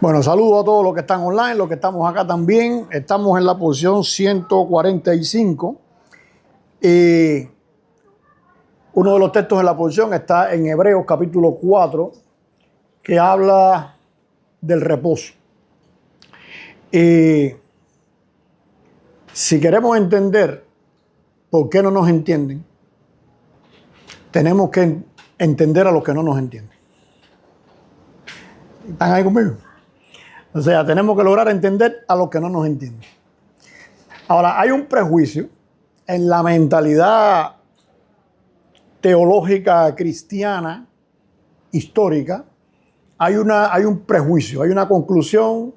Bueno, saludo a todos los que están online, los que estamos acá también. Estamos en la posición 145. Y uno de los textos de la posición está en Hebreos capítulo 4, que habla del reposo. Y si queremos entender por qué no nos entienden, tenemos que entender a los que no nos entienden. ¿Están ahí conmigo? O sea, tenemos que lograr entender a los que no nos entienden. Ahora, hay un prejuicio en la mentalidad teológica cristiana, histórica. Hay un prejuicio, hay una conclusión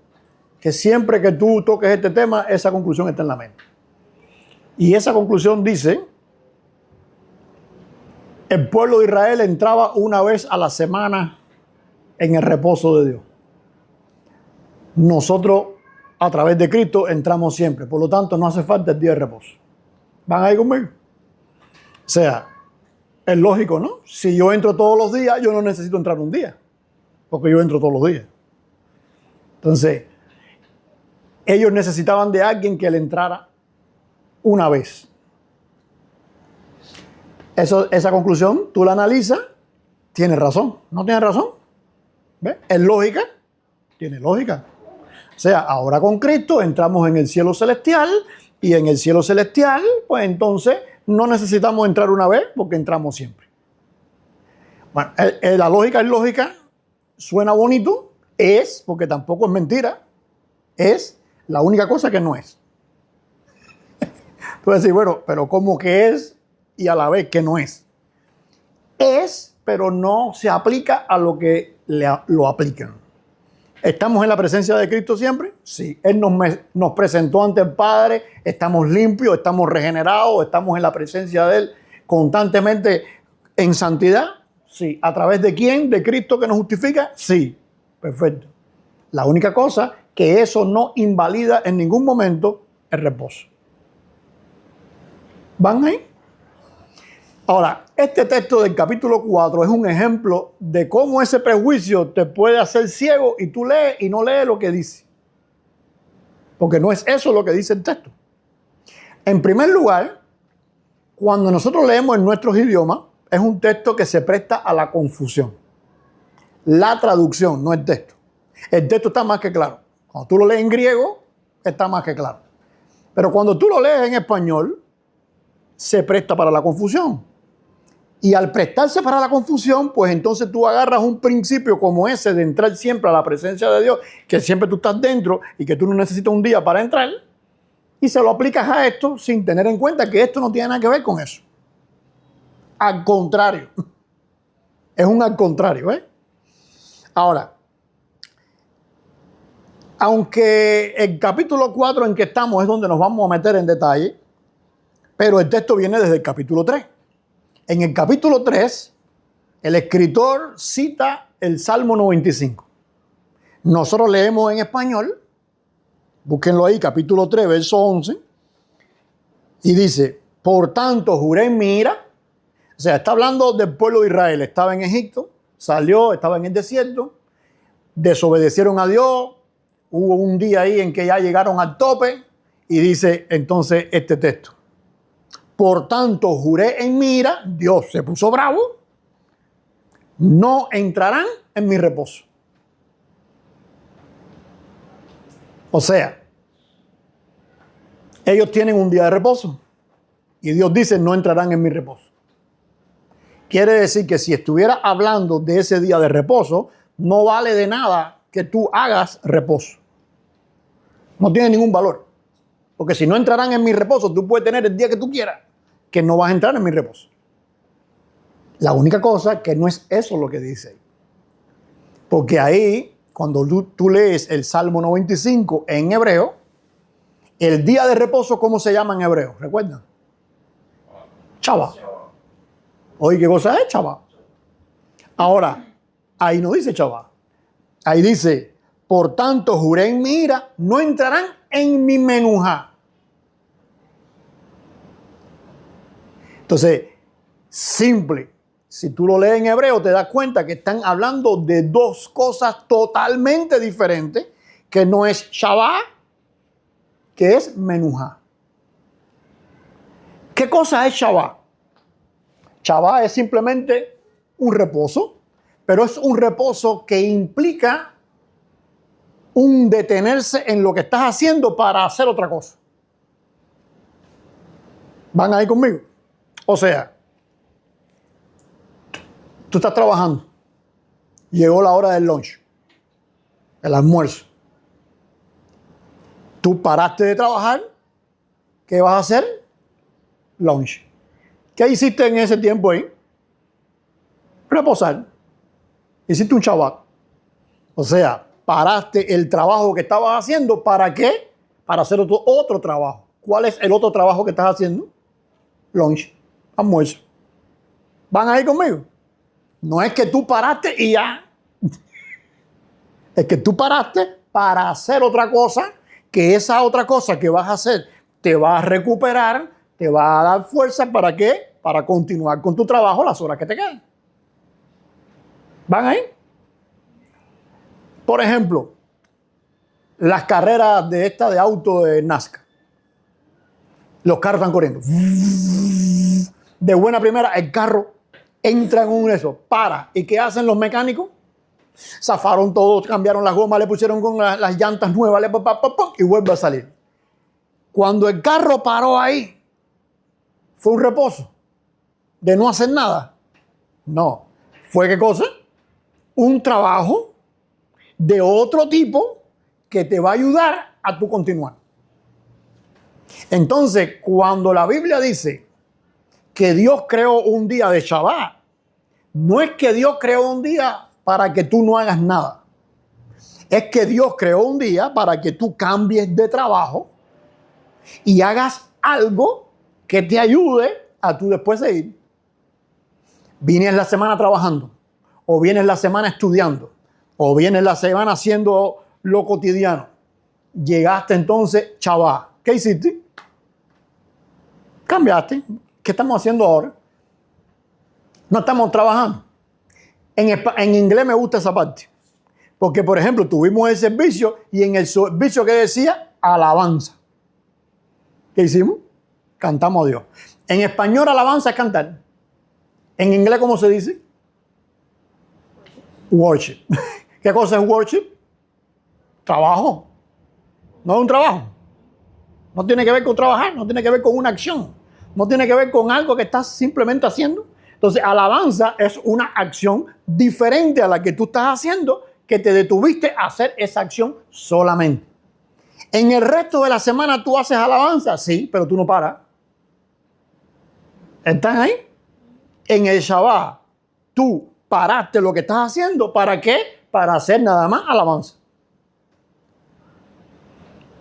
que siempre que tú toques este tema, esa conclusión está en la mente. Y esa conclusión dice: el pueblo de Israel entraba una vez a la semana en el reposo de Dios. Nosotros, a través de Cristo, entramos siempre. Por lo tanto, no hace falta el día de reposo. ¿Van ahí conmigo? O sea, es lógico, ¿no? Si yo entro todos los días, yo no necesito entrar un día, porque yo entro todos los días. Entonces, ellos necesitaban de alguien que le entrara una vez. Esa conclusión, tú la analizas, tiene razón. ¿No tiene razón? ¿Ves? ¿Es lógica? Tiene lógica. O sea, ahora con Cristo entramos en el cielo celestial, y en el cielo celestial, pues entonces no necesitamos entrar una vez porque entramos siempre. Bueno, la lógica es lógica, suena bonito, es, porque tampoco es mentira, es la única cosa que no es. Tú vas a decir, bueno, pero ¿cómo que es y a la vez que no es? Es, pero no se aplica a lo que lo aplican. ¿Estamos en la presencia de Cristo siempre? Sí. Él nos presentó ante el Padre, estamos limpios, estamos regenerados, estamos en la presencia de Él constantemente en santidad. Sí. ¿A través de quién? ¿De Cristo que nos justifica? Sí. Perfecto. La única cosa que eso no invalida en ningún momento el reposo. ¿Van ahí? Ahora, este texto del capítulo 4 es un ejemplo de cómo ese prejuicio te puede hacer ciego y tú lees y no lees lo que dice. Porque no es eso lo que dice el texto. En primer lugar, cuando nosotros leemos en nuestros idiomas, es un texto que se presta a la confusión. La traducción, no el texto. El texto está más que claro. Cuando tú lo lees en griego, está más que claro. Pero cuando tú lo lees en español, se presta para la confusión. Y al prestarse para la confusión, pues entonces tú agarras un principio como ese de entrar siempre a la presencia de Dios, que siempre tú estás dentro y que tú no necesitas un día para entrar, y se lo aplicas a esto sin tener en cuenta que esto no tiene nada que ver con eso. Al contrario. Es un al contrario, ¿eh? Ahora, aunque el capítulo 4 en que estamos es donde nos vamos a meter en detalle, pero el texto viene desde el capítulo 3. En el capítulo 3, el escritor cita el Salmo 95. Nosotros leemos en español, búsquenlo ahí, capítulo 3, verso 11, y dice: por tanto juré en mi ira. O sea, está hablando del pueblo de Israel. Estaba en Egipto, salió, estaba en el desierto, desobedecieron a Dios, hubo un día ahí en que ya llegaron al tope, y dice entonces este texto: por tanto juré en mi ira, Dios se puso bravo, no entrarán en mi reposo. O sea, ellos tienen un día de reposo y Dios dice: no entrarán en mi reposo. Quiere decir que si estuviera hablando de ese día de reposo, no vale de nada que tú hagas reposo. No tiene ningún valor. Porque si no entrarán en mi reposo, tú puedes tener el día que tú quieras, que no vas a entrar en mi reposo. La única cosa que no es eso lo que dice. Porque ahí, cuando tú lees el Salmo 95 en hebreo, el día de reposo, ¿cómo se llama en hebreo? ¿Recuerdan? Shabbat. Oye, ¿qué cosa es Shabbat? Ahora, ahí no dice Shabbat. Ahí dice: por tanto juré en mi ira, no entrarán en mi menujá. Entonces, simple. si tú lo lees en hebreo, te das cuenta que están hablando de dos cosas totalmente diferentes, que no es Shabbat, que es Menuhá. ¿Qué cosa es Shabbat? Shabbat es simplemente un reposo, pero es un reposo que implica un detenerse en lo que estás haciendo para hacer otra cosa. ¿Van ahí conmigo? O sea, tú estás trabajando, llegó la hora del lunch, el almuerzo. Tú paraste de trabajar, ¿qué vas a hacer? Lunch. ¿Qué hiciste en ese tiempo ahí? Reposar. Hiciste un Shabbat. O sea, paraste el trabajo que estabas haciendo, ¿para qué? Para hacer otro trabajo. ¿Cuál es el otro trabajo que estás haciendo? Lunch, almuerzo. ¿Van ahí conmigo? No es que tú paraste y ya. Es que tú paraste para hacer otra cosa, que esa otra cosa que vas a hacer te va a recuperar, te va a dar fuerza. ¿Para qué? Para continuar con tu trabajo las horas que te quedan. ¿Van ahí? Por ejemplo, las carreras de auto de NASCAR. Los carros están corriendo. De buena primera, el carro entra en un eso, para. ¿Y qué hacen los mecánicos? Zafaron todo, cambiaron las gomas, le pusieron con las llantas nuevas, y vuelve a salir. Cuando el carro paró ahí, ¿fue un reposo de no hacer nada? No. ¿Fue qué cosa? Un trabajo de otro tipo que te va a ayudar a tu continuar. Entonces, cuando la Biblia dice que Dios creó un día de Shabbat, no es que Dios creó un día para que tú no hagas nada. Es que Dios creó un día para que tú cambies de trabajo y hagas algo que te ayude a tú después seguir. Vienes la semana trabajando, o vienes la semana estudiando, o vienes la semana haciendo lo cotidiano. Llegaste entonces, Shabbat. ¿Qué hiciste? Cambiaste. ¿Qué estamos haciendo ahora? No estamos trabajando. En inglés me gusta esa parte. Porque, por ejemplo, tuvimos el servicio y en el servicio que decía alabanza. ¿Qué hicimos? Cantamos a Dios. En español, alabanza es cantar. En inglés, ¿cómo se dice? Worship. ¿Qué cosa es worship? Trabajo. No es un trabajo. No tiene que ver con trabajar, no tiene que ver con una acción. No tiene que ver con algo que estás simplemente haciendo. Entonces, alabanza es una acción diferente a la que tú estás haciendo, que te detuviste a hacer esa acción solamente. En el resto de la semana tú haces alabanza, sí, pero tú no paras. ¿Están ahí? En el Shabbat, tú paraste lo que estás haciendo. ¿Para qué? Para hacer nada más alabanza.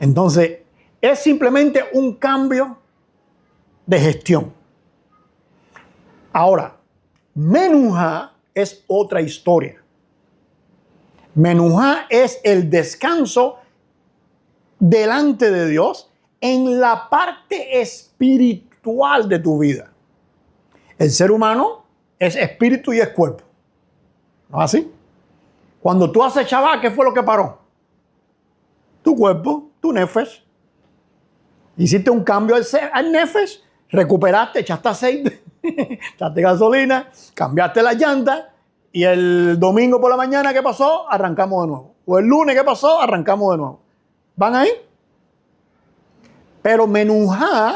Entonces, es simplemente un cambio de gestión. Ahora, Menuhá es otra historia. Menuhá es el descanso delante de Dios en la parte espiritual de tu vida. El ser humano es espíritu y es cuerpo. ¿No es así? Cuando tú haces Shabbat, ¿qué fue lo que paró? Tu cuerpo, tu nefesh. Hiciste un cambio al nefesh, recuperaste, echaste aceite, echaste gasolina, cambiaste las llantas y el domingo por la mañana, ¿qué pasó? Arrancamos de nuevo. O el lunes, ¿qué pasó? Arrancamos de nuevo. ¿Van ahí? Pero Menuhá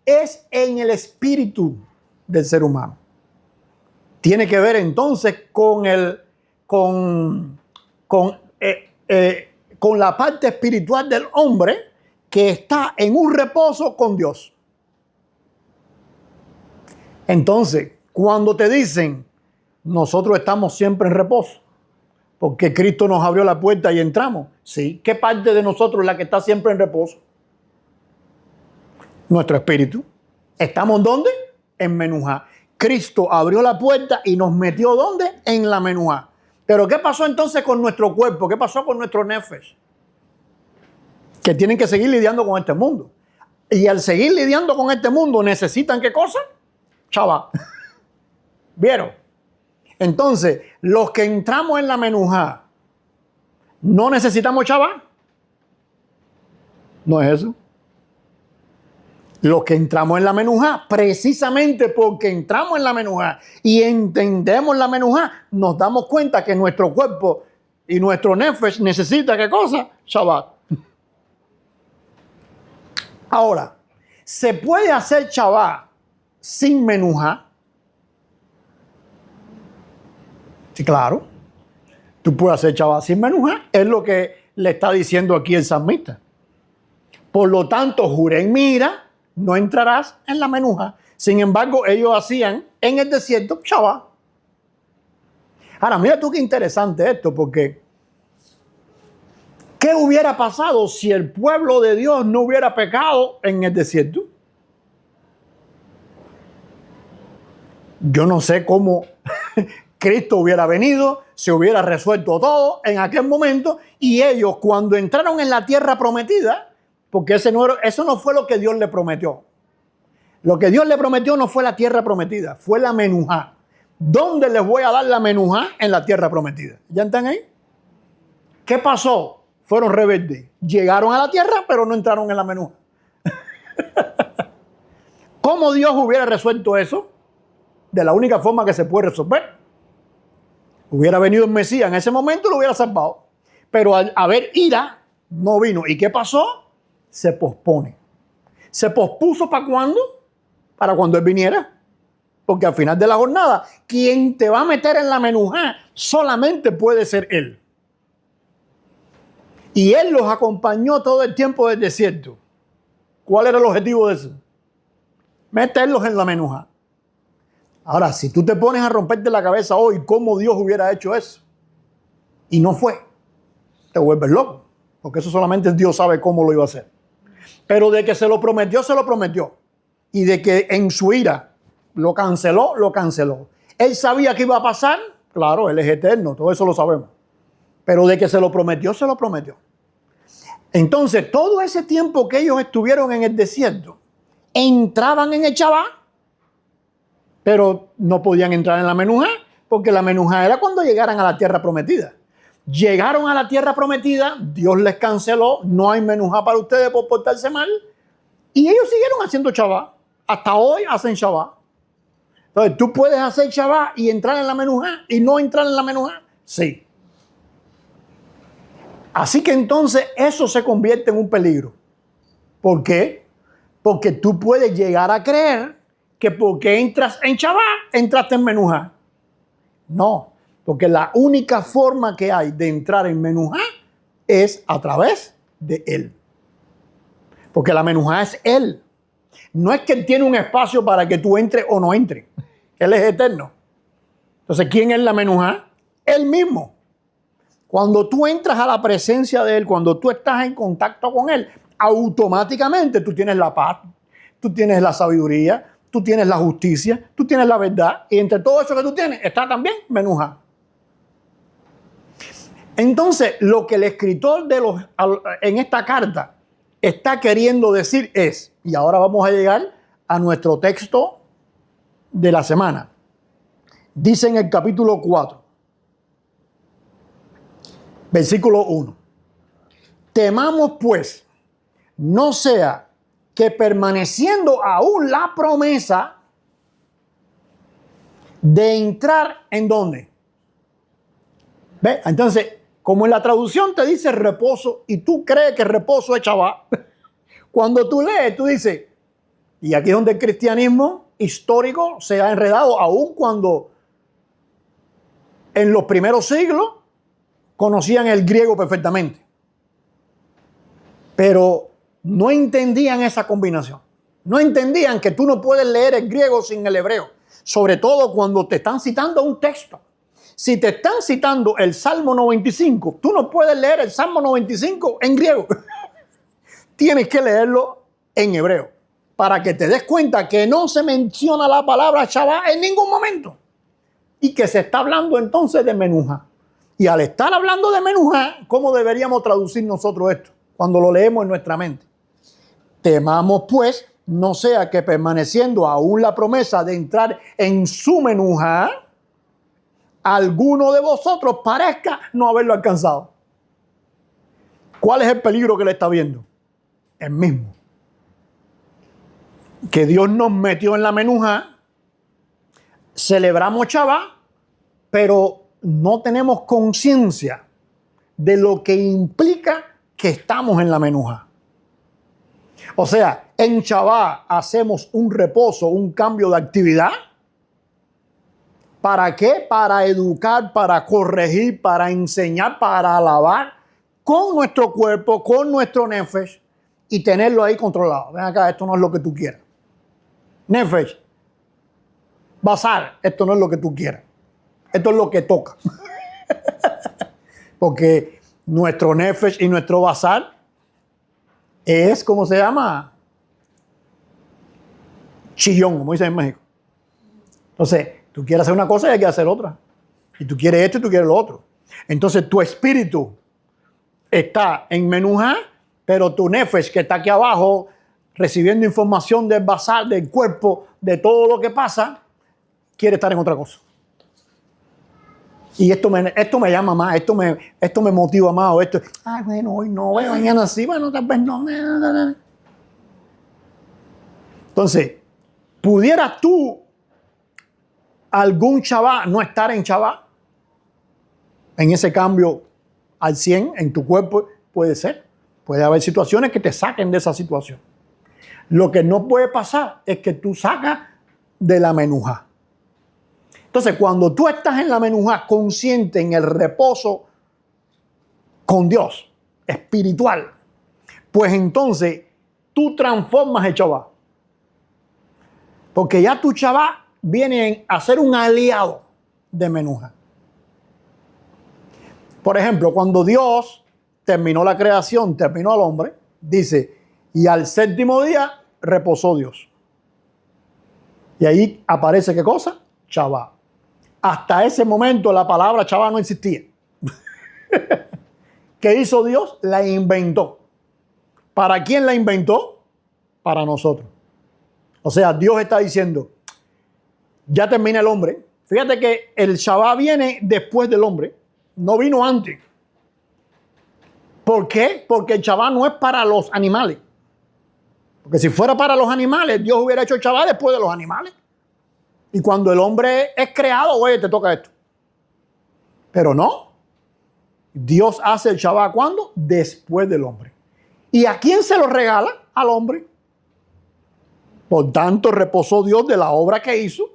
es en el espíritu del ser humano. Tiene que ver entonces con la parte espiritual del hombre que está en un reposo con Dios. Entonces, cuando te dicen, nosotros estamos siempre en reposo, porque Cristo nos abrió la puerta y entramos. Sí, ¿qué parte de nosotros es la que está siempre en reposo? Nuestro espíritu. ¿Estamos dónde? En Menuhá. Cristo abrió la puerta y nos metió ¿dónde? En la Menuhá. Pero ¿qué pasó entonces con nuestro cuerpo? ¿Qué pasó con nuestro nefesh? Que tienen que seguir lidiando con este mundo. Y al seguir lidiando con este mundo, ¿necesitan qué cosa? Shabbat. ¿Vieron? Entonces, los que entramos en la menujá, ¿no necesitamos Shabbat? No es eso. Los que entramos en la menujá, precisamente porque entramos en la menujá y entendemos la menujá, nos damos cuenta que nuestro cuerpo y nuestro nefesh necesita, ¿qué cosa? Shabbat. Ahora, ¿se puede hacer Shabbat sin menujá? Sí, claro. Tú puedes hacer Shabbat sin menujá. Es lo que le está diciendo aquí el salmista. Por lo tanto, juré en mira, no entrarás en la menujá. Sin embargo, ellos hacían en el desierto Shabbat. Ahora, mira tú qué interesante esto, porque ¿qué hubiera pasado si el pueblo de Dios no hubiera pecado en el desierto? Yo no sé cómo Cristo hubiera venido, se hubiera resuelto todo en aquel momento, y ellos cuando entraron en la tierra prometida, porque eso no fue lo que Dios le prometió. Lo que Dios le prometió no fue la tierra prometida, fue la menujá. ¿Dónde les voy a dar la menujá? En la tierra prometida. ¿Ya están ahí? ¿Qué pasó? Fueron rebeldes. Llegaron a la tierra, pero no entraron en la menujá. ¿Cómo Dios hubiera resuelto eso? De la única forma que se puede resolver. Hubiera venido el Mesías en ese momento y lo hubiera salvado. Pero al haber ira, no vino. ¿Y qué pasó? Se pospone. ¿Se pospuso para cuándo? Para cuando Él viniera. Porque al final de la jornada, quien te va a meter en la menujá solamente puede ser Él. Y Él los acompañó todo el tiempo del desierto. ¿Cuál era el objetivo de eso? Meterlos en la menujá. Ahora, si tú te pones a romperte la cabeza hoy cómo Dios hubiera hecho eso, y no fue, te vuelves loco. Porque eso solamente Dios sabe cómo lo iba a hacer. Pero de que se lo prometió, se lo prometió. Y de que en su ira lo canceló, lo canceló. Él sabía que iba a pasar, claro, Él es eterno, todo eso lo sabemos. Pero de que se lo prometió, se lo prometió. Entonces, todo ese tiempo que ellos estuvieron en el desierto, entraban en el Shabbat, pero no podían entrar en la menujá, porque la menujá era cuando llegaran a la tierra prometida. Llegaron a la tierra prometida, Dios les canceló, no hay menujá para ustedes por portarse mal, y ellos siguieron haciendo Shabbat. Hasta hoy hacen Shabbat. Entonces, ¿tú puedes hacer Shabbat y entrar en la menujá y no entrar en la menujá? Sí. Así que entonces eso se convierte en un peligro. ¿Por qué? Porque tú puedes llegar a creer que porque entras en Shabbat, entraste en menujá. No, porque la única forma que hay de entrar en menujá es a través de Él. Porque la menujá es Él. No es que Él tiene un espacio para que tú entres o no entres. Él es eterno. Entonces, ¿quién es la menujá? Él mismo. Cuando tú entras a la presencia de Él, cuando tú estás en contacto con Él, automáticamente tú tienes la paz, tú tienes la sabiduría, tú tienes la justicia, tú tienes la verdad, y entre todo eso que tú tienes está también menujá. Entonces, lo que el escritor en esta carta está queriendo decir es, y ahora vamos a llegar a nuestro texto de la semana. Dice en el capítulo 4, versículo 1. Temamos pues, no sea que permaneciendo aún la promesa de entrar en ¿dónde? ¿Ve? Entonces, como en la traducción te dice reposo y tú crees que reposo es Shabbat, cuando tú lees, tú dices, y aquí es donde el cristianismo histórico se ha enredado, aun cuando en los primeros siglos conocían el griego perfectamente, pero no entendían esa combinación. No entendían que tú no puedes leer el griego sin el hebreo, sobre todo cuando te están citando un texto. Si te están citando el Salmo 95, tú no puedes leer el Salmo 95 en griego. Tienes que leerlo en hebreo para que te des cuenta que no se menciona la palabra Shabbat en ningún momento y que se está hablando entonces de menujá. Y al estar hablando de menujá, ¿cómo deberíamos traducir nosotros esto cuando lo leemos en nuestra mente? Temamos pues, no sea que permaneciendo aún la promesa de entrar en su menujá, alguno de vosotros parezca no haberlo alcanzado. ¿Cuál es el peligro que le está viendo? El mismo. Que Dios nos metió en la menuja, celebramos Shabbat, pero no tenemos conciencia de lo que implica que estamos en la menuja. O sea, en Shabbat hacemos un reposo, un cambio de actividad. ¿Para qué? Para educar, para corregir, para enseñar, para alabar con nuestro cuerpo, con nuestro nefesh y tenerlo ahí controlado. Ven acá, esto no es lo que tú quieras. Nefesh, basar, esto no es lo que tú quieras. Esto es lo que toca. Porque nuestro nefesh y nuestro basar es, ¿cómo se llama? Chillón, como dicen en México. Entonces, tú quieres hacer una cosa y hay que hacer otra. Y tú quieres esto y tú quieres lo otro. Entonces, tu espíritu está en menujá, pero tu nefesh, que está aquí abajo, recibiendo información del basar, del cuerpo, de todo lo que pasa, quiere estar en otra cosa. Y esto me llama más, esto me motiva más, o esto, ay, bueno, hoy no, bueno, mañana sí, bueno, tal vez no. Entonces, ¿pudieras tú algún Shabbat no estar en Shabbat? En ese cambio al 100 en tu cuerpo, puede ser. Puede haber situaciones que te saquen de esa situación. Lo que no puede pasar es que tú sacas de la menujá. Entonces, cuando tú estás en la menujá consciente, en el reposo con Dios, espiritual, pues entonces tú transformas el Shabbat. Porque ya tu Shabbat viene a ser un aliado de menujá. Por ejemplo, cuando Dios terminó la creación, terminó al hombre, dice, y al séptimo día reposó Dios. Y ahí aparece, ¿qué cosa? Shabbat. Hasta ese momento la palabra Shabbat no existía. ¿Qué hizo Dios? La inventó. ¿Para quién la inventó? Para nosotros. O sea, Dios está diciendo, ya termina el hombre. Fíjate que el Shabbat viene después del hombre, no vino antes. ¿Por qué? Porque el Shabbat no es para los animales. Porque si fuera para los animales, Dios hubiera hecho el Shabbat después de los animales. Y cuando el hombre es creado, oye, te toca esto. Pero no. Dios hace el Shabbat, ¿cuándo? Después del hombre. ¿Y a quién se lo regala? Al hombre. Por tanto, reposó Dios de la obra que hizo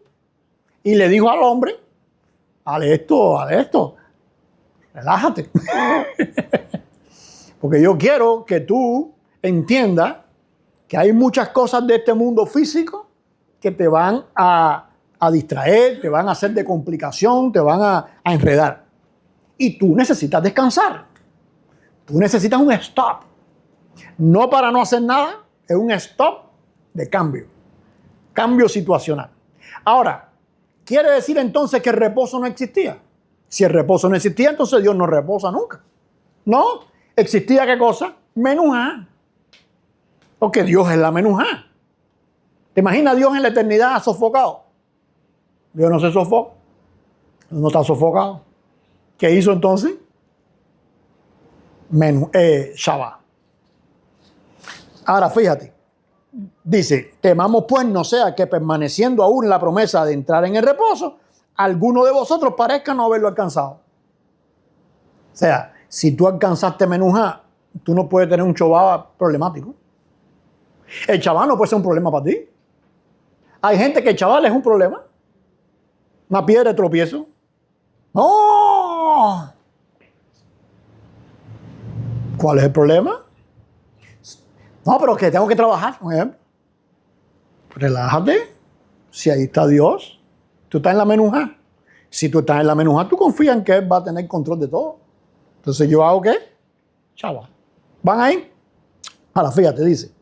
y le dijo al hombre, haz esto, relájate. Porque yo quiero que tú entiendas que hay muchas cosas de este mundo físico que te van a distraer, te van a hacer de complicación, te van a enredar. Y tú necesitas descansar. Tú necesitas un stop. No para no hacer nada, es un stop de cambio. Cambio situacional. Ahora, ¿quiere decir entonces que el reposo no existía? Si el reposo no existía, entonces Dios no reposa nunca. No, existía ¿qué cosa? Menujá. Porque Dios es la menujá. ¿Te imaginas a Dios en la eternidad sofocado? Dios no se sofoca. No está sofocado. ¿Qué hizo entonces? Shabbat. Ahora fíjate. Dice, temamos pues no sea que permaneciendo aún la promesa de entrar en el reposo, alguno de vosotros parezca no haberlo alcanzado. O sea, si tú alcanzaste menujá, tú no puedes tener un Shabbat problemático. El Shabbat no puede ser un problema para ti. Hay gente que el Shabbat es un problema. Una piedra de tropiezo. ¡Oh! ¿Cuál es el problema? No, pero que tengo que trabajar, por ejemplo. Relájate. Si ahí está Dios, tú estás en la menujá. Si tú estás en la menujá, tú confías en que Él va a tener control de todo. Entonces, ¿yo hago qué? Shabbat. ¿Van ahí? Ahora, fíjate, dice.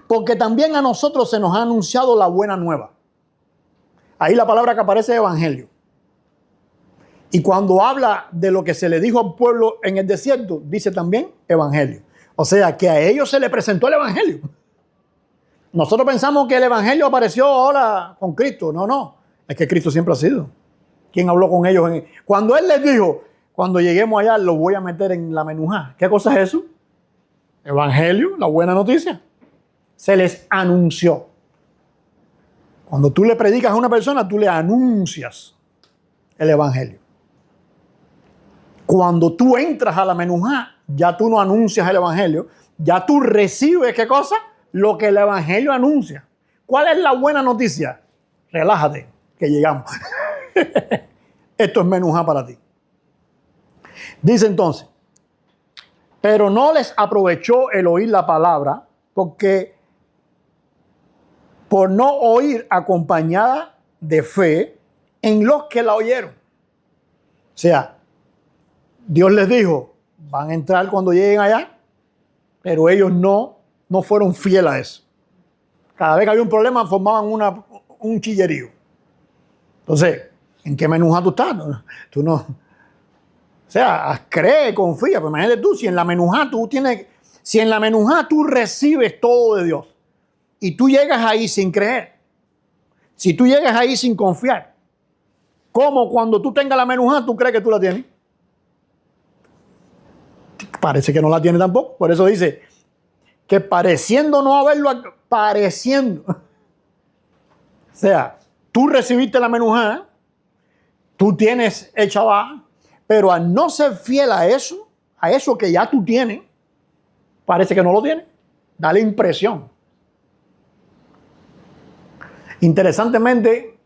Porque también a nosotros se nos ha anunciado la buena nueva. Ahí la palabra que aparece es evangelio. Y cuando habla de lo que se le dijo al pueblo en el desierto, dice también evangelio. O sea, que a ellos se les presentó el evangelio. Nosotros pensamos que el evangelio apareció ahora con Cristo. No, no. Es que Cristo siempre ha sido. ¿Quién habló con ellos? Cuando Él les dijo, cuando lleguemos allá los voy a meter en la menujá. ¿Qué cosa es eso? Evangelio, la buena noticia. Se les anunció. Cuando tú le predicas a una persona, tú le anuncias el evangelio. Cuando tú entras a la menujá, ya tú no anuncias el evangelio, ya tú recibes, ¿qué cosa? Lo que el evangelio anuncia. ¿Cuál es la buena noticia? Relájate, que llegamos. Esto es menujá para ti. Dice entonces, pero no les aprovechó el oír la palabra, porque por no oír acompañada de fe en los que la oyeron. O sea, Dios les dijo, van a entrar cuando lleguen allá, pero ellos no fueron fieles a eso. Cada vez que había un problema formaban un chillerío. Entonces, ¿en qué menujá tú estás? Tú no. O sea, cree, confía. Pero imagínate tú, si en la menujá tú recibes todo de Dios y tú llegas ahí sin creer, si tú llegas ahí sin confiar, ¿cómo cuando tú tengas la menujá tú crees que tú la tienes? Parece que no la tiene tampoco. Por eso dice que pareciendo no haberlo, pareciendo. O sea, tú recibiste la menujá, tú tienes el Shabbat, pero al no ser fiel a eso que ya tú tienes, parece que no lo tienes. Da la impresión. Interesantemente,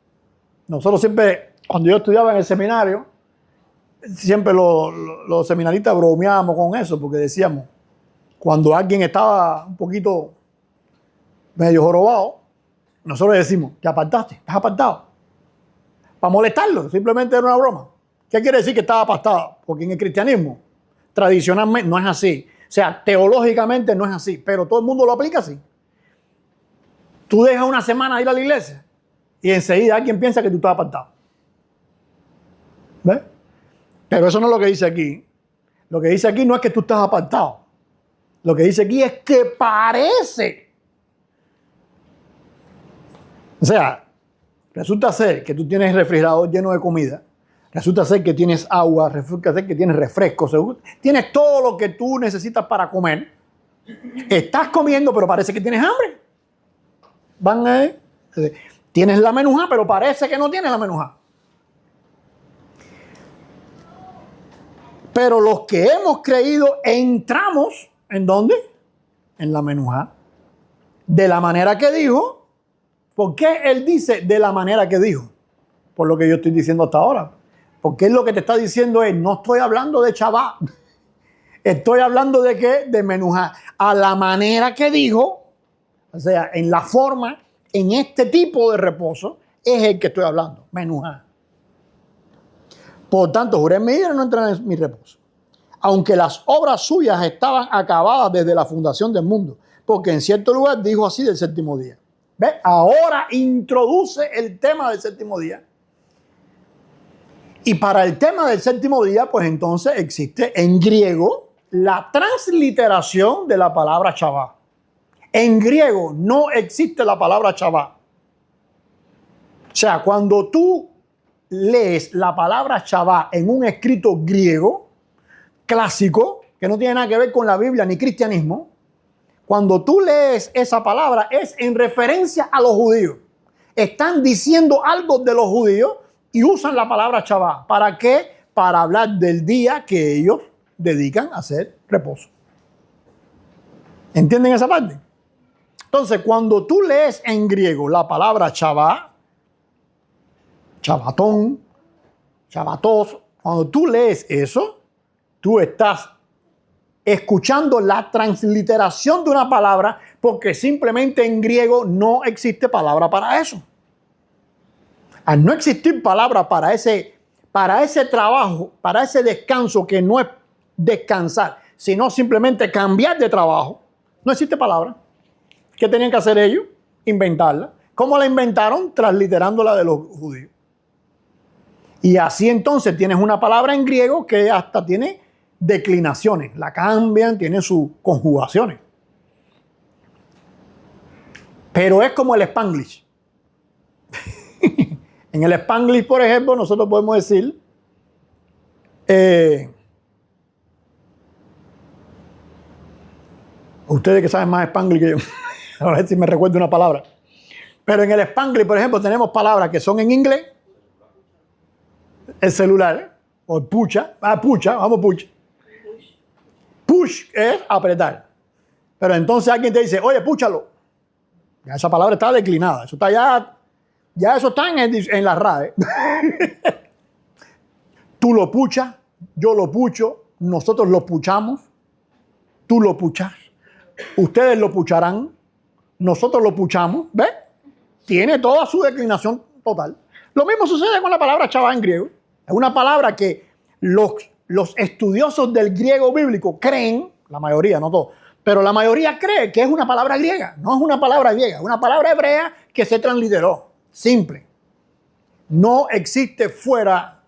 nosotros siempre, cuando yo estudiaba en el seminario, siempre los seminaristas bromeábamos con eso, porque decíamos, cuando alguien estaba un poquito medio jorobado, nosotros le decimos, ¿te apartaste? ¿Estás apartado? Para molestarlo, simplemente era una broma. ¿Qué quiere decir que estaba apartado? Porque en el cristianismo, tradicionalmente, no es así. O sea, teológicamente no es así, pero todo el mundo lo aplica así. Tú dejas una semana de ir a la iglesia y enseguida alguien piensa que tú estás apartado. ¿Ves? Pero eso no es lo que dice aquí. Lo que dice aquí no es que tú estás apartado. Lo que dice aquí es que parece. O sea, resulta ser que tú tienes el refrigerador lleno de comida. Resulta ser que tienes agua. Resulta ser que tienes refrescos. Tienes todo lo que tú necesitas para comer. Estás comiendo, pero parece que tienes hambre. Van a ver. Tienes la menujá, pero parece que no tienes la menujá. Pero los que hemos creído entramos, ¿en dónde? En la menujá. De la manera que dijo. ¿Por qué él dice de la manera que dijo? Por lo que yo estoy diciendo hasta ahora. Porque él lo que te está diciendo es, no estoy hablando de Shabbat. Estoy hablando de qué? De menujá. A la manera que dijo, o sea, en la forma, en este tipo de reposo, es el que estoy hablando, menujá. Por tanto, juré en mi vida y no entraré en mi reposo. Aunque las obras suyas estaban acabadas desde la fundación del mundo. Porque en cierto lugar dijo así del séptimo día. ¿Ves? Ahora introduce el tema del séptimo día. Y para el tema del séptimo día, pues entonces existe en griego la transliteración de la palabra Shabbat. En griego no existe la palabra Shabbat. O sea, cuando tú lees la palabra Shabbat en un escrito griego clásico, que no tiene nada que ver con la Biblia ni cristianismo, cuando tú lees esa palabra es en referencia a los judíos. Están diciendo algo de los judíos y usan la palabra Shabbat. ¿Para qué? Para hablar del día que ellos dedican a hacer reposo. ¿Entienden esa parte? Entonces, cuando tú lees en griego la palabra Shabbat, Shabbatón, Shabbatos, cuando tú lees eso, tú estás escuchando la transliteración de una palabra porque simplemente en griego no existe palabra para eso. Al no existir palabra para ese trabajo, para ese descanso que no es descansar, sino simplemente cambiar de trabajo, no existe palabra. ¿Qué tenían que hacer ellos? Inventarla. ¿Cómo la inventaron? Transliterándola de los judíos. Y así entonces tienes una palabra en griego que hasta tiene declinaciones. La cambian, tiene sus conjugaciones. Pero es como el Spanglish. En el Spanglish, por ejemplo, nosotros podemos decir ustedes que saben más Spanglish que yo, a ver si me recuerdo una palabra. Pero en el Spanglish, por ejemplo, tenemos palabras que son en inglés. El celular, o el pucha. Vamos pucha. Push es apretar. Pero entonces alguien te dice, oye, púchalo. Ya esa palabra está declinada. Eso está ya eso está en la RAE. Tú lo puchas, yo lo pucho, nosotros lo puchamos, tú lo puchas, ustedes lo pucharán, nosotros lo puchamos, ¿ves? Tiene toda su declinación total. Lo mismo sucede con la palabra chaval en griego. Es una palabra que los estudiosos del griego bíblico creen, la mayoría, no todos, pero la mayoría cree que es una palabra griega. No es una palabra griega, es una palabra hebrea que se transliteró. Simple. No existe fuera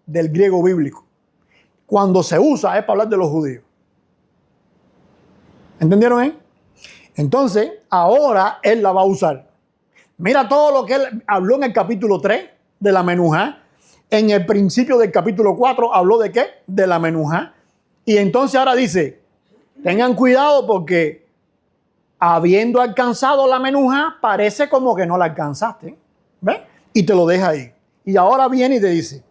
del griego bíblico. Cuando se usa es para hablar de los judíos. ¿Entendieron? Entonces, ahora él la va a usar. Mira todo lo que él habló en el capítulo 3 de la menujá. En el principio del capítulo 4 habló de qué? De la menujá. Y entonces ahora dice, tengan cuidado porque habiendo alcanzado la menujá, parece como que no la alcanzaste. ¿Ves? Y te lo deja ahí. Y ahora viene y te dice,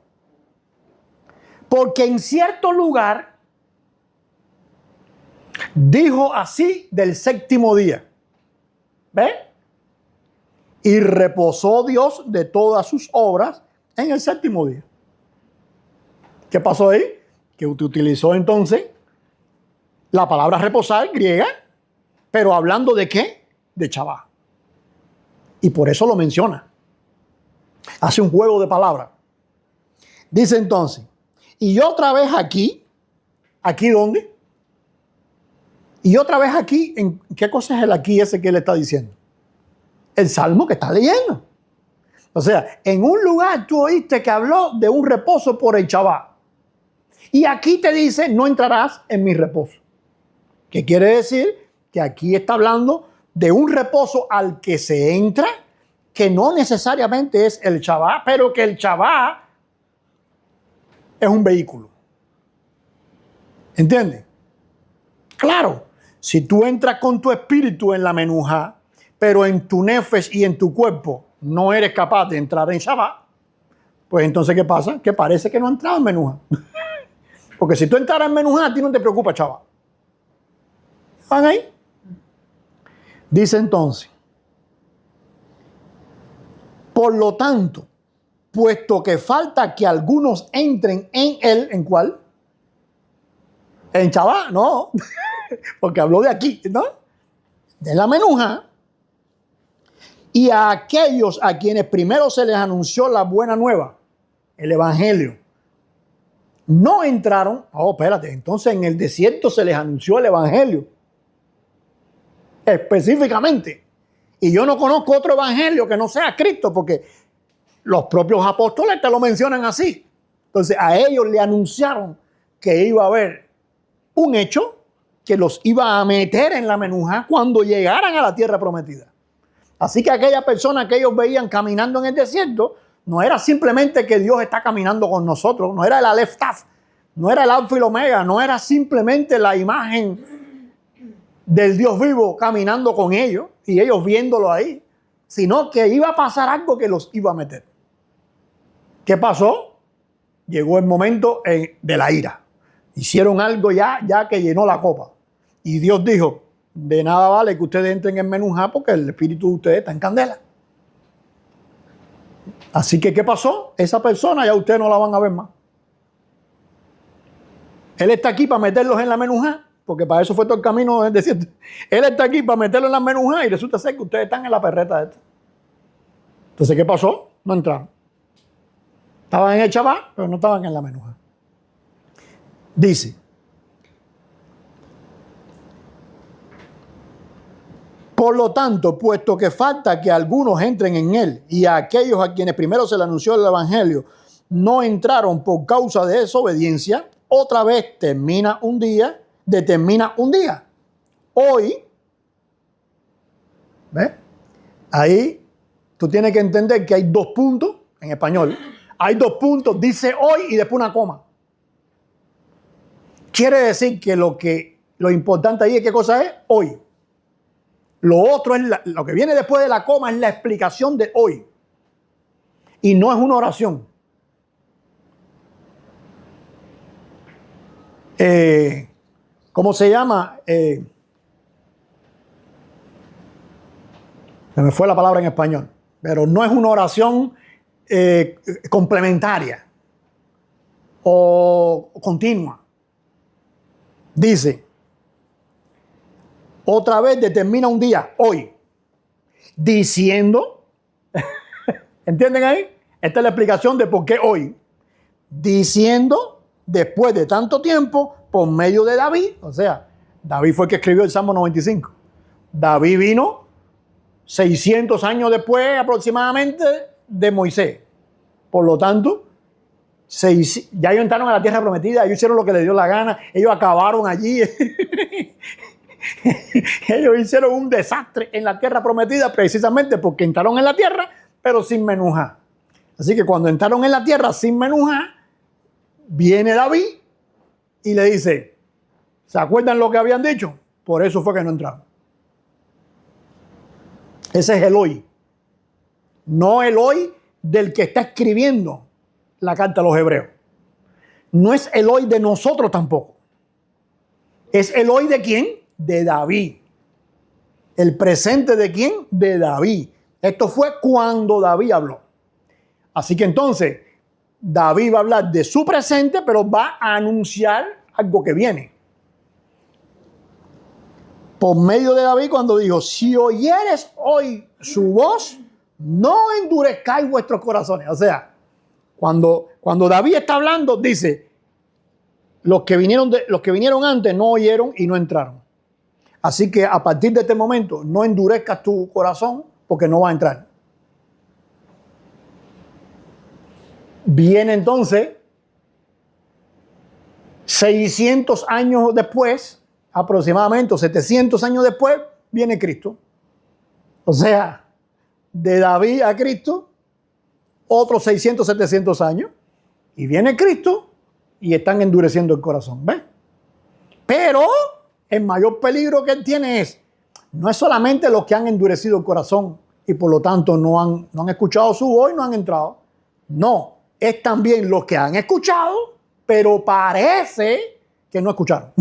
porque en cierto lugar dijo así del séptimo día. ¿Ves? Y reposó Dios de todas sus obras en el séptimo día. ¿Qué pasó ahí? Que utilizó entonces la palabra reposar griega, pero hablando de qué? De Shabbat. Y por eso lo menciona. Hace un juego de palabras. Dice entonces, y otra vez aquí, ¿aquí dónde? Y otra vez aquí, ¿en qué cosa es el aquí ese que él está diciendo? El salmo que está leyendo. O sea, en un lugar tú oíste que habló de un reposo por el Shabbat. Y aquí te dice, no entrarás en mi reposo. ¿Qué quiere decir? Que aquí está hablando de un reposo al que se entra, que no necesariamente es el Shabbat, pero que el Shabbat es un vehículo. ¿Entiendes? Claro, si tú entras con tu espíritu en la menujá, pero en tu nefesh y en tu cuerpo no eres capaz de entrar en Shabbat, pues entonces ¿qué pasa? Que parece que no has entrado en menujá. Porque si tú entraras en menujá, a ti no te preocupa Shabbat. ¿Van ahí? Dice entonces, por lo tanto, puesto que falta que algunos entren en él, ¿en cuál? En Shabbat, no, porque habló de aquí, ¿no? De la menujá. Y a aquellos a quienes primero se les anunció la buena nueva, el evangelio, no entraron. Oh, espérate, entonces en el desierto se les anunció el evangelio. Específicamente. Y yo no conozco otro evangelio que no sea Cristo, porque los propios apóstoles te lo mencionan así. Entonces a ellos le anunciaron que iba a haber un hecho que los iba a meter en la menujá cuando llegaran a la tierra prometida. Así que aquella persona que ellos veían caminando en el desierto no era simplemente que Dios está caminando con nosotros, no era el Aleph Taf, no era el Alfa y el Omega, no era simplemente la imagen del Dios vivo caminando con ellos y ellos viéndolo ahí, sino que iba a pasar algo que los iba a meter. ¿Qué pasó? Llegó el momento de la ira. Hicieron algo ya que llenó la copa. Y Dios dijo, de nada vale que ustedes entren en menujá porque el espíritu de ustedes está en candela. Así que, ¿qué pasó? Esa persona ya ustedes no la van a ver más. Él está aquí para meterlos en la menujá, porque para eso fue todo el camino del desierto. Él está aquí para meterlos en la menujá y resulta ser que ustedes están en la perreta esta. Entonces, ¿qué pasó? No entraron. Estaban en el Shabbat, pero no estaban en la menujá. Dice, por lo tanto, puesto que falta que algunos entren en él y a aquellos a quienes primero se le anunció el evangelio no entraron por causa de desobediencia, otra vez determina un día. Hoy, ¿ves? Ahí tú tienes que entender que hay dos puntos en español, hay 2 puntos, dice hoy y después una coma. Quiere decir que lo importante ahí es qué cosa es hoy. Lo otro es lo que viene después de la coma es la explicación de hoy. Y no es una oración. ¿Cómo se llama? Se me fue la palabra en español, pero no es una oración complementaria o continua. Dice, otra vez determina un día, hoy, diciendo, ¿entienden ahí? Esta es la explicación de por qué hoy. Diciendo, después de tanto tiempo, por medio de David, o sea, David fue el que escribió el Salmo 95. David vino 600 años después aproximadamente de Moisés. Por lo tanto, ya ellos entraron a la tierra prometida, ellos hicieron lo que les dio la gana, ellos acabaron allí. Ellos hicieron un desastre en la tierra prometida precisamente porque entraron en la tierra, pero sin menujá. Así que cuando entraron en la tierra sin menujá, viene David y le dice, ¿se acuerdan lo que habían dicho? Por eso fue que no entraron. Ese es el hoy. No el hoy del que está escribiendo la carta a los hebreos. No es el hoy de nosotros tampoco. Es el hoy de ¿quién? De David. El presente de ¿quién? De David. Esto fue cuando David habló. Así que entonces, David va a hablar de su presente, pero va a anunciar algo que viene. Por medio de David cuando dijo, si oyeres hoy su voz, no endurezcáis vuestros corazones. O sea, cuando David está hablando, dice, los que vinieron antes no oyeron y no entraron. Así que a partir de este momento, no endurezcas tu corazón porque no va a entrar. Viene entonces, 600 años después, aproximadamente 700 años después, viene Cristo. O sea, de David a Cristo, otros 600, 700 años, y viene Cristo y están endureciendo el corazón. ¿Ves? Pero el mayor peligro que él tiene no es solamente los que han endurecido el corazón y por lo tanto no han escuchado su voz y no han entrado. No, es también los que han escuchado, pero parece que no escucharon.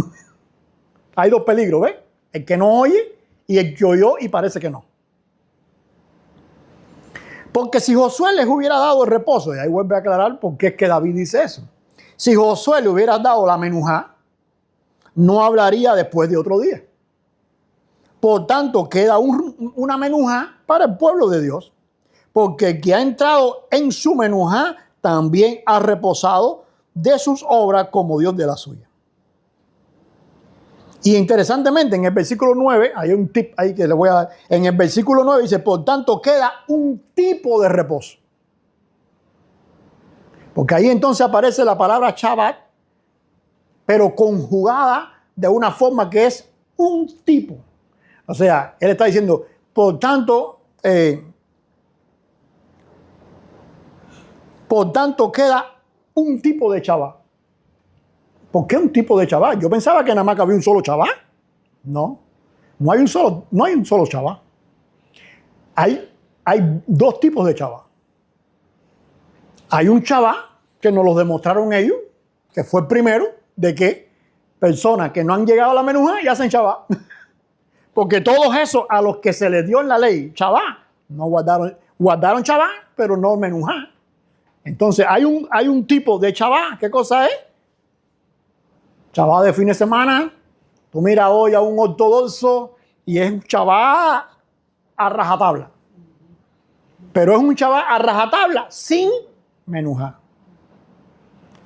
Hay 2 peligros, ¿ves? El que no oye y el que oyó y parece que no. Porque si Josué les hubiera dado el reposo, y ahí vuelve a aclarar por qué es que David dice eso. Si Josué le hubiera dado la menujá, no hablaría después de otro día. Por tanto, queda una menujá para el pueblo de Dios. Porque el que ha entrado en su menujá también ha reposado de sus obras como Dios de la suya. Y interesantemente, en el versículo 9, hay un tip ahí que le voy a dar. En el versículo 9 dice, por tanto queda un tipo de reposo. Porque ahí entonces aparece la palabra Shabbat, pero conjugada de una forma que es un tipo. O sea, él está diciendo, por tanto queda un tipo de Shabbat. ¿Por qué un tipo de Shabbat? Yo pensaba que nada más había un solo Shabbat. No hay un solo Shabbat. Hay 2 tipos de Shabbat. Hay un Shabbat que nos lo demostraron ellos, que fue el primero, de que personas que no han llegado a la menujá y hacen Shabbat. Porque todos esos a los que se les dio en la ley Shabbat, no guardaron Shabbat, pero no menujá. Entonces hay un tipo de Shabbat. ¿Qué cosa es? Shabbat de fin de semana. Tú miras hoy a un ortodoxo y es un Shabbat a rajatabla. Pero es un Shabbat a rajatabla sin menujá.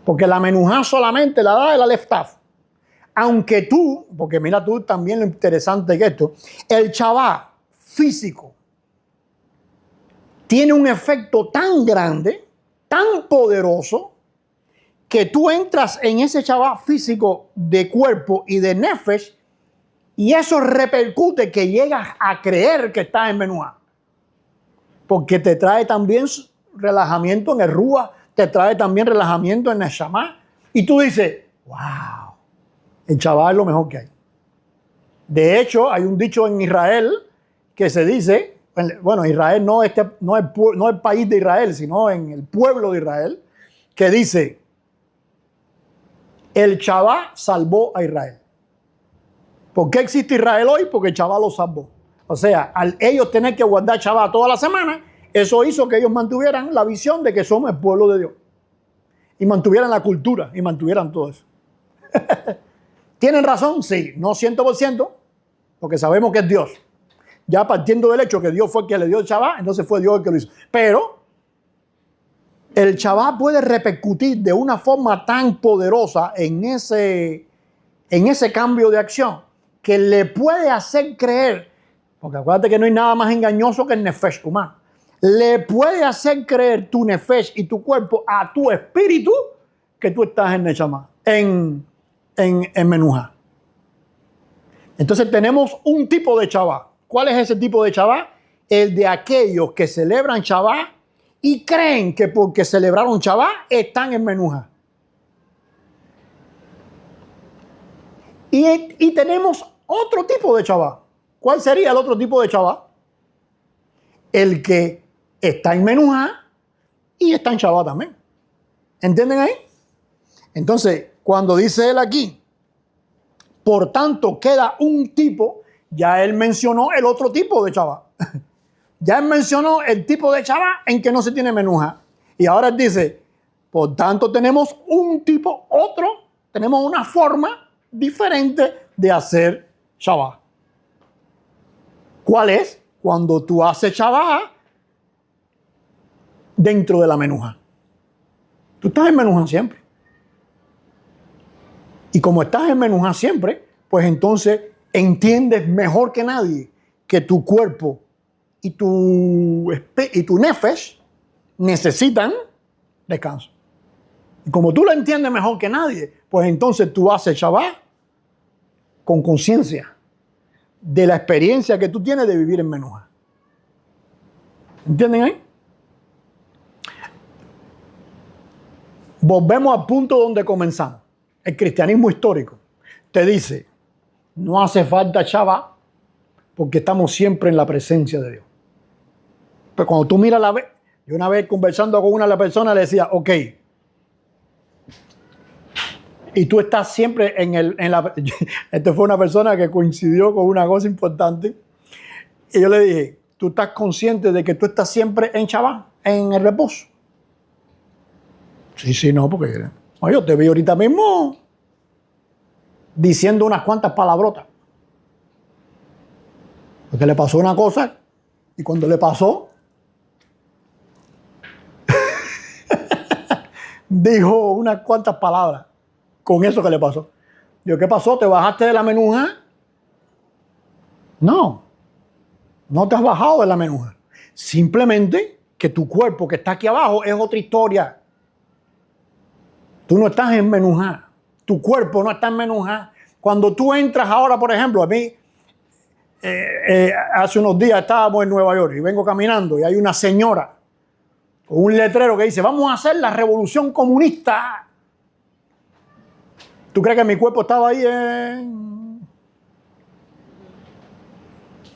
Porque la menujá solamente la da el Alef Taf. Aunque tú, porque mira tú también lo interesante que esto, el Shabbat físico tiene un efecto tan grande, tan poderoso, que tú entras en ese Shabbat físico de cuerpo y de nefesh y eso repercute que llegas a creer que estás en menujá. Porque te trae también relajamiento en el Ruach, te trae también relajamiento en el Neshama. Y tú dices, wow, el Shabbat es lo mejor que hay. De hecho, hay un dicho en Israel que se dice, bueno, Israel no el país de Israel, sino en el pueblo de Israel, que dice, el Shabbat salvó a Israel. ¿Por qué existe Israel hoy? Porque el Shabbat lo salvó. O sea, al ellos tener que guardar Shabbat toda la semana, eso hizo que ellos mantuvieran la visión de que somos el pueblo de Dios. Y mantuvieran la cultura, y mantuvieran todo eso. ¿Tienen razón? Sí, no 100%, porque sabemos que es Dios. Ya partiendo del hecho que Dios fue el que le dio el Shabbat, entonces fue Dios el que lo hizo. Pero el Shabbat puede repercutir de una forma tan poderosa en ese cambio de acción que le puede hacer creer, porque acuérdate que no hay nada más engañoso que el nefesh humano, le puede hacer creer tu nefesh y tu cuerpo a tu espíritu que tú estás en Neshama, en Menujá. Entonces tenemos un tipo de Shabbat. ¿Cuál es ese tipo de Shabbat? El de aquellos que celebran Shabbat y creen que porque celebraron Shabbat están en Menujá. Y tenemos otro tipo de Shabbat. ¿Cuál sería el otro tipo de Shabbat? El que está en Menujá y está en Shabbat también. ¿Entienden ahí? Entonces, cuando dice él aquí, por tanto queda un tipo, ya él mencionó el otro tipo de Shabbat. Ya él mencionó el tipo de Shabbat en que no se tiene Menujá. Y ahora él dice, por tanto tenemos un tipo, tenemos una forma diferente de hacer Shabbat. ¿Cuál es? Cuando tú haces Shabbat dentro de la Menujá. Tú estás en Menujá siempre. Y como estás en Menujá siempre, pues entonces entiendes mejor que nadie que tu cuerpo y tu nefesh necesitan descanso. Y como tú lo entiendes mejor que nadie, pues entonces tú haces Shabbat con conciencia de la experiencia que tú tienes de vivir en Menujá. ¿Entienden ahí? Volvemos al punto donde comenzamos. El cristianismo histórico te dice, no hace falta Shabbat porque estamos siempre en la presencia de Dios. Pero cuando tú miras yo una vez conversando con una persona le decía, ok, y tú estás siempre esta fue una persona que coincidió con una cosa importante, y yo le dije, ¿tú estás consciente de que tú estás siempre en Shabbat, en el reposo? Sí, no, porque yo te vi ahorita mismo diciendo unas cuantas palabrotas. Porque le pasó una cosa y cuando le pasó, dijo unas cuantas palabras con eso que le pasó. Digo, ¿qué pasó? ¿Te bajaste de la Menujá? No te has bajado de la Menujá. Simplemente que tu cuerpo que está aquí abajo es otra historia. Tú no estás en Menujá. Tu cuerpo no está en Menujá. Cuando tú entras ahora, por ejemplo, a mí, hace unos días estábamos en Nueva York y vengo caminando y hay una señora con un letrero que dice, vamos a hacer la revolución comunista. ¿Tú crees que mi cuerpo estaba ahí?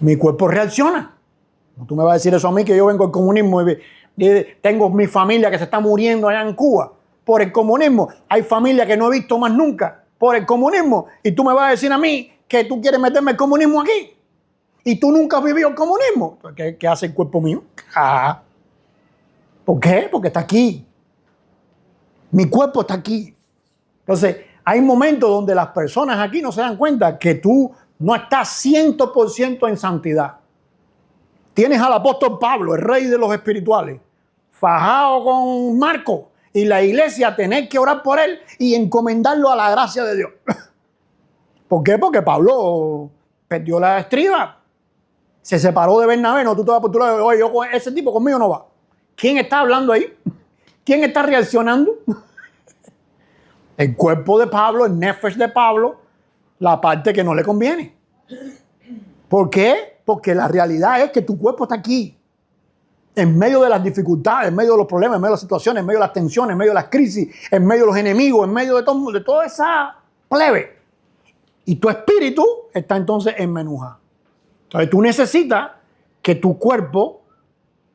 Mi cuerpo reacciona. Tú me vas a decir eso a mí, que yo vengo del comunismo y tengo mi familia que se está muriendo allá en Cuba por el comunismo. Hay familia que no he visto más nunca por el comunismo. Y tú me vas a decir a mí que tú quieres meterme el comunismo aquí. Y tú nunca has vivido el comunismo. ¿Qué hace el cuerpo mío? ¿Por qué? Porque está aquí. Mi cuerpo está aquí. Entonces, hay momentos donde las personas aquí no se dan cuenta que tú no estás 100% en santidad. Tienes al apóstol Pablo, el rey de los espirituales, fajado con Marco, y la iglesia tener que orar por él y encomendarlo a la gracia de Dios. ¿Por qué? Porque Pablo perdió la estriba, se separó de Bernabé. No, tú te vas por tu lado, oye, ese tipo conmigo no va. ¿Quién está hablando ahí? ¿Quién está reaccionando? El cuerpo de Pablo, el nefesh de Pablo, la parte que no le conviene. ¿Por qué? Porque la realidad es que tu cuerpo está aquí. En medio de las dificultades, en medio de los problemas, en medio de las situaciones, en medio de las tensiones, en medio de las crisis, en medio de los enemigos, en medio de toda esa plebe. Y tu espíritu está entonces en menujá. Entonces tú necesitas que tu cuerpo,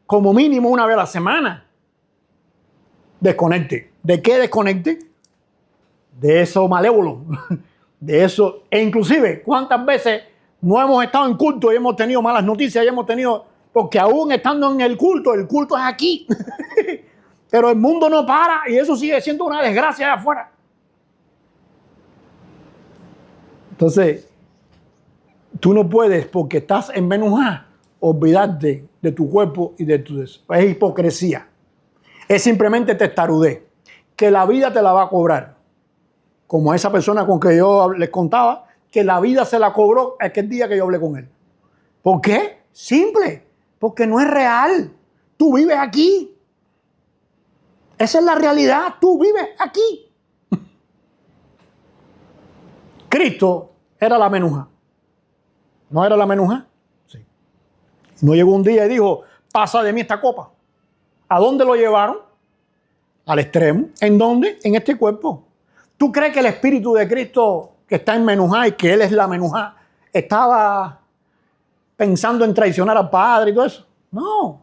como mínimo una vez a la semana, desconecte. ¿De qué desconecte? De eso malévolo. De eso. E inclusive, ¿cuántas veces no hemos estado en culto y hemos tenido malas noticias y hemos tenido... Porque aún estando en el culto es aquí. Pero el mundo no para y eso sigue siendo una desgracia allá afuera. Entonces, tú no puedes, porque estás en menujá, olvidarte de tu cuerpo y de tu deseo. Es hipocresía. Es simplemente testarudez. Que la vida te la va a cobrar. Como esa persona con que yo les contaba, que la vida se la cobró aquel día que yo hablé con él. ¿Por qué? Simple. Porque no es real. Tú vives aquí. Esa es la realidad. Tú vives aquí. Cristo era la menujá. ¿No era la menujá? Sí. No llegó un día y dijo, pasa de mí esta copa. ¿A dónde lo llevaron? Al extremo. ¿En dónde? En este cuerpo. ¿Tú crees que el Espíritu de Cristo, que está en menujá y que Él es la menujá, estaba pensando en traicionar al Padre y todo eso? No.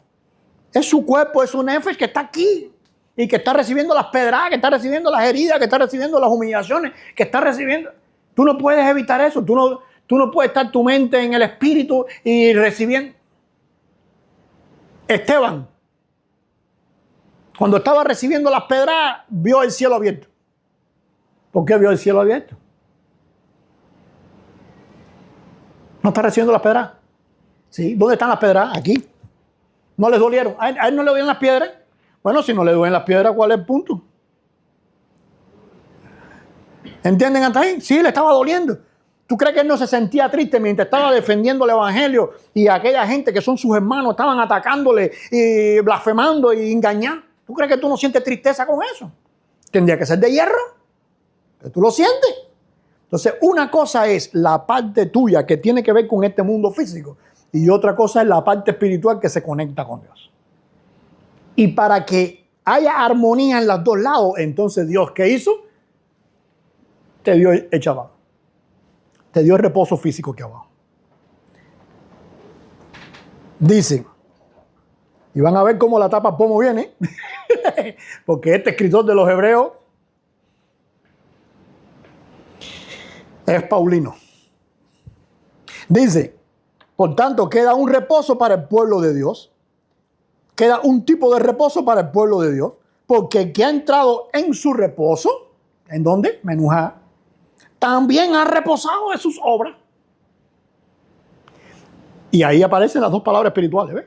Es su cuerpo, es un nefesh que está aquí y que está recibiendo las pedradas, que está recibiendo las heridas, que está recibiendo las humillaciones, que está recibiendo... Tú no puedes evitar eso. Tú no puedes estar tu mente en el Espíritu y recibiendo... Esteban, cuando estaba recibiendo las pedradas, vio el cielo abierto. ¿Por qué vio el cielo abierto? ¿No está recibiendo las pedradas? ¿Sí? ¿Dónde están las pedradas? Aquí. ¿No les dolieron? ¿A él no le duelen las piedras? Bueno, si no le duelen las piedras, ¿cuál es el punto? ¿Entienden hasta ahí? Sí, le estaba doliendo. ¿Tú crees que él no se sentía triste mientras estaba defendiendo el evangelio y aquella gente que son sus hermanos estaban atacándole y blasfemando y engañando? ¿Tú crees que tú no sientes tristeza con eso? Tendría que ser de hierro. Pero tú lo sientes. Entonces, una cosa es la parte tuya que tiene que ver con este mundo físico y otra cosa es la parte espiritual que se conecta con Dios. Y para que haya armonía en los dos lados, entonces Dios, ¿qué hizo? Te dio el Shabbat. Te dio el reposo físico aquí abajo. Dice, y van a ver cómo la tapa pomo viene, porque este escritor de los Hebreos es Paulino. Dice, por tanto, queda un reposo para el pueblo de Dios. Queda un tipo de reposo para el pueblo de Dios. Porque el que ha entrado en su reposo, ¿en dónde? Menujá, también ha reposado de sus obras. Y ahí aparecen las dos palabras espirituales, ¿ves?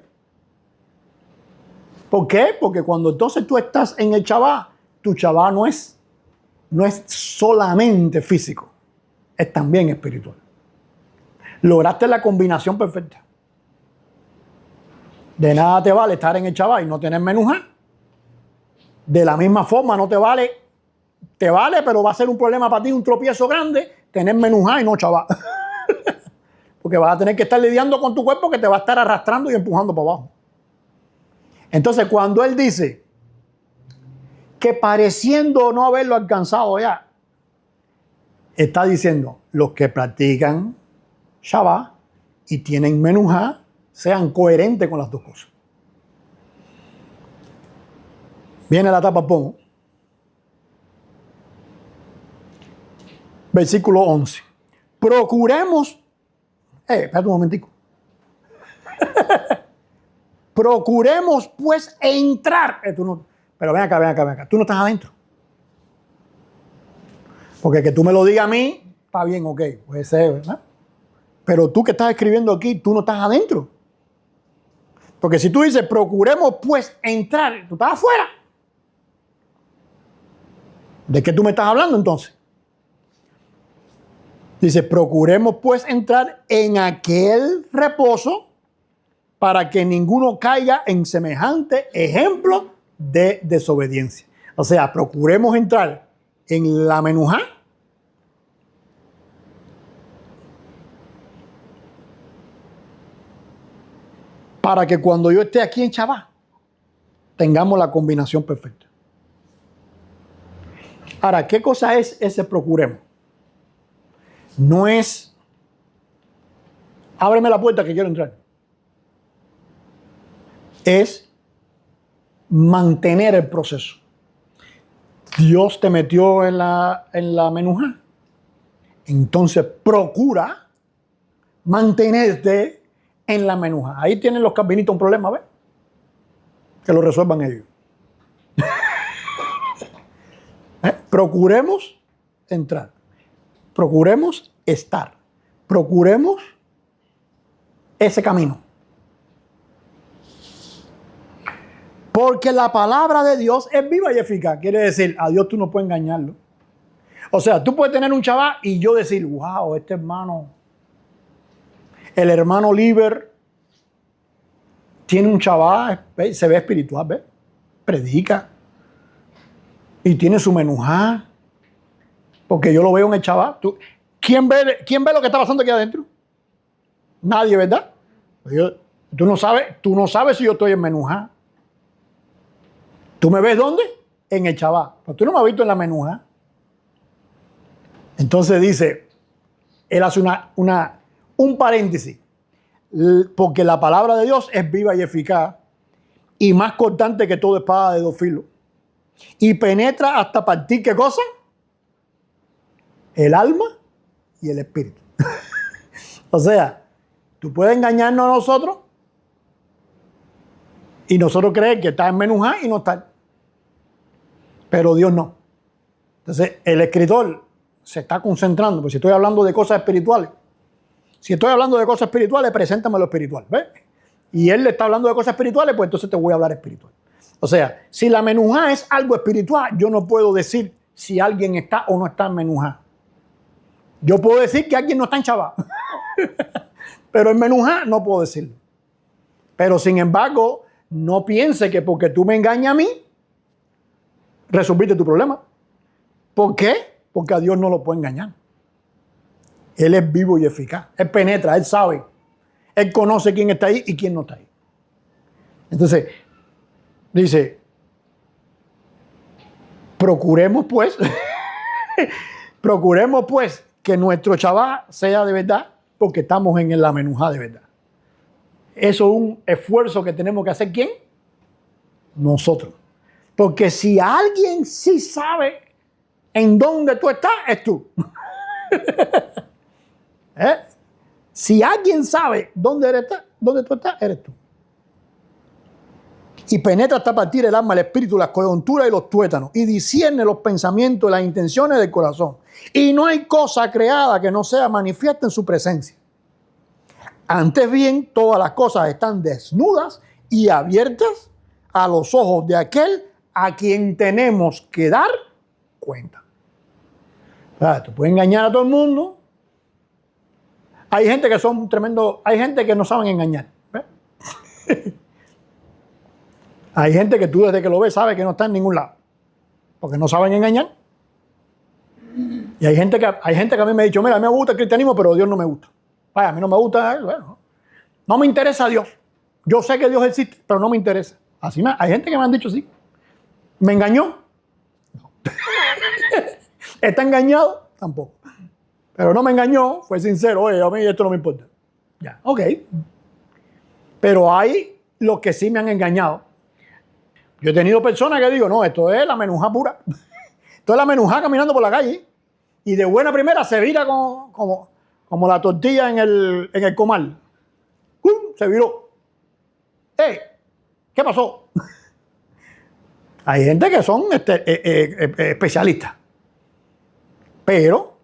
¿Por qué? Porque cuando entonces tú estás en el Shabbat, tu Shabbat no es solamente físico, es también espiritual. Lograste la combinación perfecta. De nada te vale estar en el Shabbat y no tener menujá. De la misma forma no te vale, pero va a ser un problema para ti, un tropiezo grande, tener menujá y no Shabbat. Porque vas a tener que estar lidiando con tu cuerpo que te va a estar arrastrando y empujando para abajo. Entonces, cuando él dice que pareciendo no haberlo alcanzado ya, está diciendo los que practican Shabbat y tienen menujá, sean coherentes con las dos cosas. Viene la tapa pongo. Versículo 11. Procuremos... espérate un momentico. Procuremos pues entrar. Pero ven acá. Tú no estás adentro. Porque que tú me lo digas a mí, está bien, ok, puede ser, ¿verdad? Pero tú que estás escribiendo aquí, tú no estás adentro. Porque si tú dices, procuremos pues entrar, tú estás afuera. ¿De qué tú me estás hablando entonces? Dice, procuremos pues entrar en aquel reposo para que ninguno caiga en semejante ejemplo de desobediencia. O sea, procuremos entrar en la menujá para que cuando yo esté aquí en Shabbat, tengamos la combinación perfecta. Ahora, ¿qué cosa es ese procuremos? No es, ábreme la puerta que quiero entrar. Es mantener el proceso. Dios te metió en la menujá. Entonces procura mantenerte en la menujá. Ahí tienen los calvinistas un problema, ¿ves? Que lo resuelvan ellos. Procuremos entrar. Procuremos estar. Procuremos ese camino. Porque la palabra de Dios es viva y eficaz. Quiere decir, a Dios tú no puedes engañarlo. O sea, tú puedes tener un chaval y yo decir, wow, este hermano, el hermano Liber, tiene un chaval, se ve espiritual, ¿ves? Predica. Y tiene su menujá. Porque yo lo veo en el chaval. ¿Quién ve lo que está pasando aquí adentro? Nadie, ¿verdad? Tú no sabes si yo estoy en menujá. ¿Tú me ves dónde? En el chaval. Pero tú no me has visto en la menujá. Entonces dice, él hace un paréntesis. Porque la palabra de Dios es viva y eficaz y más cortante que toda espada de 2 filos. Y penetra hasta partir, ¿qué cosa? El alma y el espíritu. O sea, tú puedes engañarnos a nosotros y nosotros creer que está en menujá y no está. Pero Dios no. Entonces, el escritor se está concentrando, porque si estoy hablando de cosas espirituales, preséntame lo espiritual, ¿ves? Y él le está hablando de cosas espirituales, pues entonces te voy a hablar espiritual. O sea, si la menujá es algo espiritual, yo no puedo decir si alguien está o no está en menujá. Yo puedo decir que alguien no está en Shabbat. Pero en menujá no puedo decirlo. Pero sin embargo, no piense que porque tú me engañas a mí, resolviste tu problema. ¿Por qué? Porque a Dios no lo puede engañar. Él es vivo y eficaz. Él penetra, Él sabe. Él conoce quién está ahí y quién no está ahí. Entonces, dice, procuremos pues que nuestro Shabbat sea de verdad, porque estamos en la menujá de verdad. Eso es un esfuerzo que tenemos que hacer, ¿quién? Nosotros. Porque si alguien sí sabe en dónde tú estás, es tú. Si alguien sabe dónde tú estás, eres tú. Y penetra hasta partir el alma, el espíritu, las coyunturas y los tuétanos, y discierne los pensamientos y las intenciones del corazón. Y no hay cosa creada que no sea manifiesta en su presencia. Antes bien, todas las cosas están desnudas y abiertas a los ojos de aquel a quien tenemos que dar cuenta. Tú puedes engañar a todo el mundo. Hay gente que son tremendos, hay gente que no saben engañar. Hay gente que tú desde que lo ves sabes que no está en ningún lado, porque no saben engañar. Y hay gente que a mí me ha dicho, mira, a mí me gusta el cristianismo, pero Dios no me gusta. Vaya, a mí no me gusta, bueno, no me interesa Dios. Yo sé que Dios existe, pero no me interesa. Hay gente que me han dicho así. ¿Me engañó? No. ¿Está engañado? Tampoco. Pero no me engañó, fue sincero, oye, a mí esto no me importa. Ya, ok. Pero hay los que sí me han engañado. Yo he tenido personas que digo, no, esto es la menujá pura. Esto es la menujá caminando por la calle. Y de buena primera se vira como la tortilla en el comal. Se viró. ¿Qué pasó? Hay gente que son especialistas. Pero,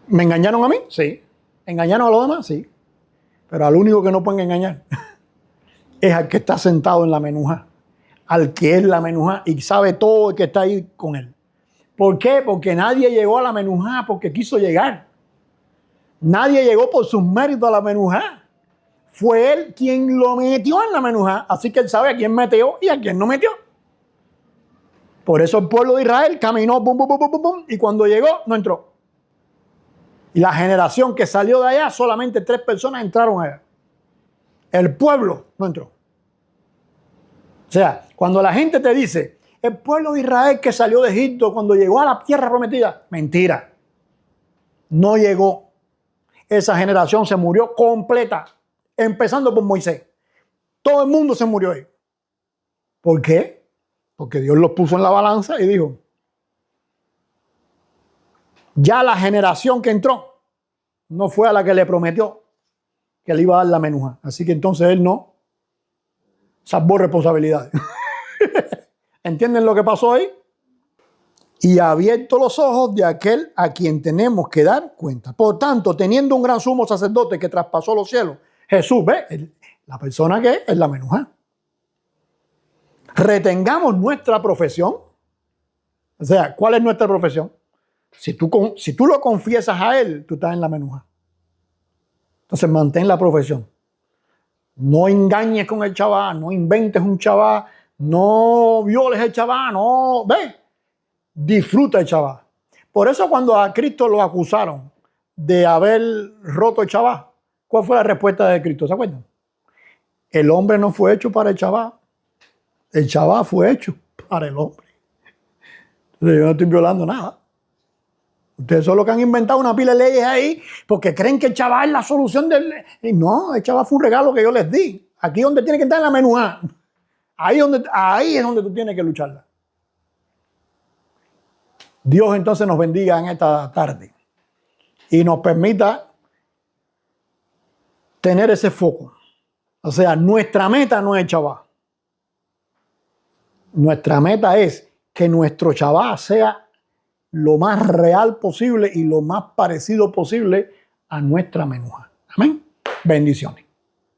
¿me engañaron a mí? Sí. ¿Engañaron a los demás? Sí. Pero al único que no pueden engañar es al que está sentado en la menujá. Al que es la menujá y sabe todo el que está ahí con él. ¿Por qué? Porque nadie llegó a la menujá porque quiso llegar. Nadie llegó por sus méritos a la menujá. Fue él quien lo metió en la menujá. Así que él sabe a quién metió y a quién no metió. Por eso el pueblo de Israel caminó, bum, bum, bum, bum, bum, y cuando llegó, no entró. Y la generación que salió de allá, solamente 3 personas entraron allá. El pueblo no entró. sea, cuando la gente te dice, el pueblo de Israel que salió de Egipto cuando llegó a la tierra prometida, mentira. No llegó. Esa generación se murió completa, empezando por Moisés. Todo el mundo se murió ahí. ¿Por qué? Porque Dios los puso en la balanza y dijo, ya la generación que entró no fue a la que le prometió que le iba a dar la menuja. Así que entonces él no salvó responsabilidades. ¿Entienden lo que pasó ahí? Y ha abierto los ojos de aquel a quien tenemos que dar cuenta. Por tanto, teniendo un gran sumo sacerdote que traspasó los cielos, Jesús, ¿ve? La persona que es la menuja. Retengamos nuestra profesión. O sea, ¿cuál es nuestra profesión? Si tú lo confiesas a él, tú estás en la menuja. Entonces mantén la profesión. No engañes con el chaval, no inventes un chaval, no violes el chaval, no, ve, disfruta el chaval. Por eso cuando a Cristo lo acusaron de haber roto el chaval, ¿cuál fue la respuesta de Cristo? ¿Se acuerdan? El hombre no fue hecho para el chaval fue hecho para el hombre. Entonces yo no estoy violando nada. Ustedes son los que han inventado una pila de leyes ahí porque creen que el chaval es la solución del... No, el chaval fue un regalo que yo les di. Aquí es donde tiene que estar en la menuá. Ahí es donde tú tienes que lucharla. Dios entonces nos bendiga en esta tarde y nos permita tener ese foco. O sea, nuestra meta no es el chaval. Nuestra meta es que nuestro chaval sea lo más real posible y lo más parecido posible a nuestra menuja. Amén. Bendiciones.